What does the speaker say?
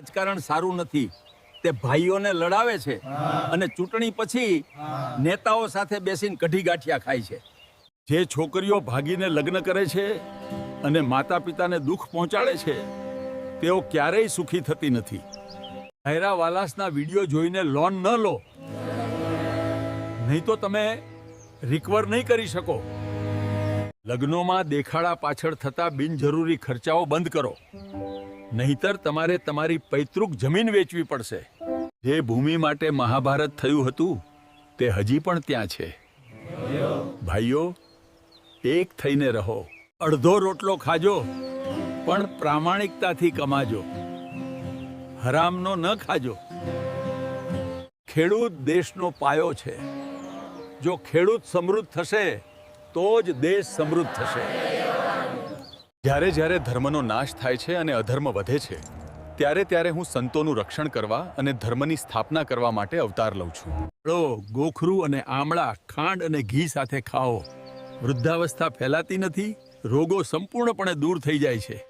રાજકારણ સારું નથી. તે ભાઈઓને લડાવે છે અને ચૂંટણી પછી નેતાઓ સાથે બેસીને કઢી ગાંઠિયા ખાય છે. જે છોકરીઓ ભાગીને લગ્ન કરે છે અને માતા પિતાને દુઃખ પહોંચાડે છે તેઓ ક્યારેય સુખી થતી નથી. હેરા વાલાસના વિડીયો જોઈને લોન ન લો, નહીં તો તમે રિકવર નહીં કરી શકો. લગ્નોમાં દેખાડા પાછળ થતા બિનજરૂરી ખર્ચાઓ બંધ કરો, નહીતર તમારે તમારી પૈતૃક જમીન વેચવી પડશે. જે ભૂમિ માટે મહાભારત થયું હતું તે હજી પણ ત્યાં છે. ભાઈઓ, એક થઈને રહો. અડધો રોટલો ખાજો પણ પ્રામાણિકતાથી કમાજો, હરામનો ન ખાજો. ખેડૂત દેશનો પાયો છે. જો ખેડૂત સમૃદ્ધ થશે તો જ દેશ સમૃદ્ધ થશે. જ્યારે જ્યારે ધર્મનો નાશ થાય છે અને અધર્મ વધે છે, ત્યારે હું સંતોનું રક્ષણ કરવા અને ધર્મની સ્થાપના કરવા માટે અવતાર લઉં છું. ફળો, ગોખરું અને આમળા ખાંડ અને ઘી સાથે ખાઓ. વૃદ્ધાવસ્થા ફેલાતી નથી, રોગો સંપૂર્ણપણે દૂર થઈ જાય છે.